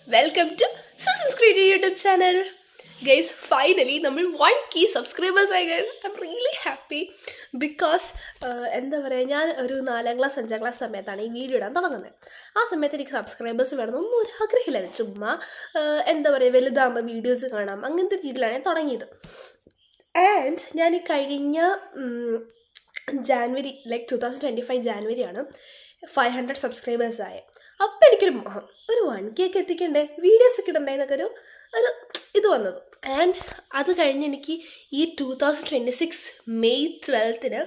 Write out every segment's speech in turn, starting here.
Welcome to സസൻസ് creative YouTube channel. Guys, finally നമ്മൾ 1K subscribers ആയി. Guys, I'm really happy because എന്താ പറയുക, ഞാൻ ഒരു 4ാം ക്ലാസ് 5ാം ക്ലാസ് സമയത്താണ് ഈ വീഡിയോ ഇടാൻ തുടങ്ങുന്നത്. ആ സമയത്ത് എനിക്ക് സബ്സ്ക്രൈബേഴ്സ് വേണമെന്നൊന്നും ഒരു ആഗ്രഹമില്ല. ചുമ്മാ എന്താ പറയുക, വലുതാകുമ്പോൾ വീഡിയോസ് കാണാം, അങ്ങനത്തെ രീതിയിലാണ് ഞാൻ തുടങ്ങിയത്. ആൻഡ് ഞാൻ ഈ കഴിഞ്ഞ ജാനുവരി 2025 ജാനുവരിയാണ് 500 സബ്സ്ക്രൈബേഴ്സ് ആയത്. അപ്പം എനിക്കൊരു മോഹം, ഒരു 1K ഒക്കെ എത്തിക്കണ്ടേ, വീഡിയോസ് ഒക്കെ ഇടണ്ടേ എന്നൊക്കെ ഒരു ഇത് വന്നത്. ആൻഡ് അത് കഴിഞ്ഞ് എനിക്ക് ഈ 2026 മെയ് 12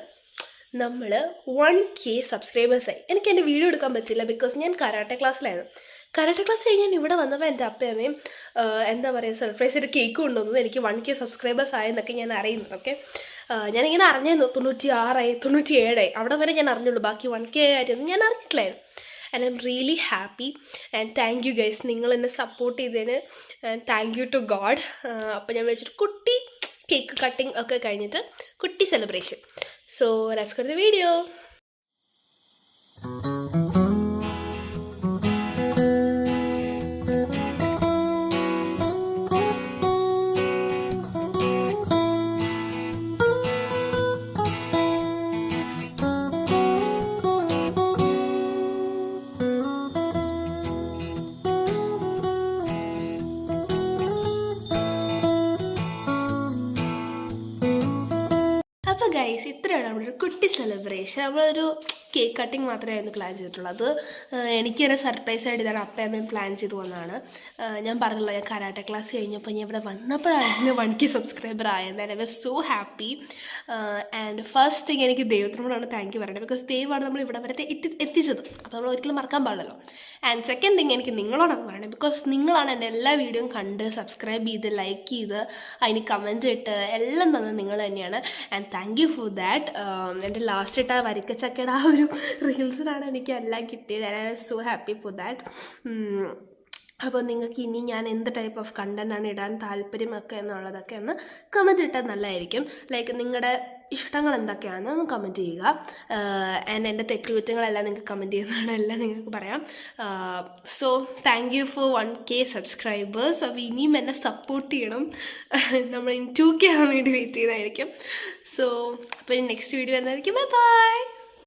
നമ്മൾ 1K സബ്സ്ക്രൈബേഴ്സായി. എനിക്ക് എൻ്റെ വീഡിയോ എടുക്കാൻ പറ്റില്ല ബിക്കോസ് ഞാൻ കരാട്ടെ ക്ലാസ്സിലായിരുന്നു. കരാട്ടെ ക്ലാസ് കഴിഞ്ഞ് ഞാൻ ഇവിടെ വന്നപ്പോൾ എൻ്റെ അപ്പയമ്മയും എന്താ പറയുക, സർപ്രൈസ് ഒരു കേക്ക് കൊണ്ടുവന്നത് എനിക്ക് 1K സബ്സ്ക്രൈബേഴ്സ് ആയെന്നൊക്കെ ഞാൻ അറിയുന്നത്. ഓക്കെ, ഞാനിങ്ങനെ അറിഞ്ഞിരുന്നു 96 97 അവിടെ വരെ ഞാൻ അറിഞ്ഞുള്ളൂ. ബാക്കി 1K ആയിരുന്നു ഞാൻ അറിഞ്ഞിട്ടില്ലായിരുന്നു. And I'm really happy and thank you guys, നിങ്ങൾ എന്നെ സപ്പോർട്ട് ചെയ്തതിന്. And thank you to God. അപ്പോൾ ഞാൻ വെച്ചിട്ട് കുട്ടി കേക്ക് കട്ടിങ് ഒക്കെ കഴിഞ്ഞിട്ട് കുട്ടി celebration. So let's go to the video. അപ്പോൾ ഗൈസ്, ഇത്രയാണ് നമ്മുടെ ഒരു കുട്ടി സെലിബ്രേഷൻ. നമ്മളൊരു കേക്ക് കട്ടിങ് മാത്രമായിരുന്നു പ്ലാൻ ചെയ്തിട്ടുള്ളത്. അത് എനിക്ക് തന്നെ സർപ്രൈസ് ആയിട്ട് ഇതാണ് അപ്പയമ്മയും പ്ലാൻ ചെയ്ത് വന്നതാണ്. ഞാൻ പറഞ്ഞല്ലോ, ഞാൻ കരാട്ടെ ക്ലാസ് കഴിഞ്ഞപ്പോൾ ഞാൻ ഇവിടെ വന്നപ്പോഴായിരുന്നു 1K സബ്സ്ക്രൈബർ ആയത്. And I was so happy. And first thing എനിക്ക് ദൈവത്തിനോടാണ് താങ്ക് യു പറയേണ്ടത് ബിക്കോസ് ദൈവമാണ് നമ്മൾ ഇവിടെ വരെ എത്തിച്ചത്. അപ്പോൾ നമ്മൾ ഒരിക്കലും മറക്കാൻ പാടില്ലല്ലോ. ആൻഡ് സെക്കൻഡ് തിങ് എനിക്ക് നിങ്ങളോടാണ് പറയണത് ബിക്കോസ് നിങ്ങളാണ് എൻ്റെ എല്ലാ വീഡിയോയും കണ്ട് സബ്സ്ക്രൈബ് ചെയ്ത് ലൈക്ക് ചെയ്ത് അതിന് കമൻറ്റ് ഇട്ട് എല്ലാം തന്നത് നിങ്ങൾ തന്നെയാണ്. And thank you for that. എൻ്റെ ലാസ്റ്റ് ഇട്ട വരിക്കച്ചക്കയുടെ ആ ഒരു റീൽസിനാണ് എനിക്ക് എല്ലാം കിട്ടിയത്. And I was so happy for that. അപ്പോൾ നിങ്ങൾക്ക് ഇനി ഞാൻ എന്ത് ടൈപ്പ് ഓഫ് കണ്ടൻറ്റാണ് ഇടാൻ താല്പര്യമൊക്കെ എന്നുള്ളതൊക്കെ ഒന്ന് കമൻറ്റ് ഇട്ടാൽ നല്ലതായിരിക്കും. ലൈക്ക് നിങ്ങളുടെ ഇഷ്ടങ്ങൾ എന്തൊക്കെയാണെന്ന് ഒന്ന് കമൻറ്റ് ചെയ്യുക. ആൻഡ് എൻ്റെ തെറ്റുകുറ്റങ്ങളെല്ലാം നിങ്ങൾക്ക് കമൻറ്റ് ചെയ്യുന്നതാണ്, എല്ലാം നിങ്ങൾക്ക് പറയാം. So thank you for 1K subscribers. അപ്പോൾ ഇനിയും എന്നെ സപ്പോർട്ട് ചെയ്യണം. നമ്മൾ ഇനി 2K ആവാൻ വേണ്ടി വെയിറ്റ് ചെയ്യുന്നതായിരിക്കും. സോ അപ്പോൾ നെക്സ്റ്റ് വീഡിയോ വരുന്നതായിരിക്കും. Bye bye.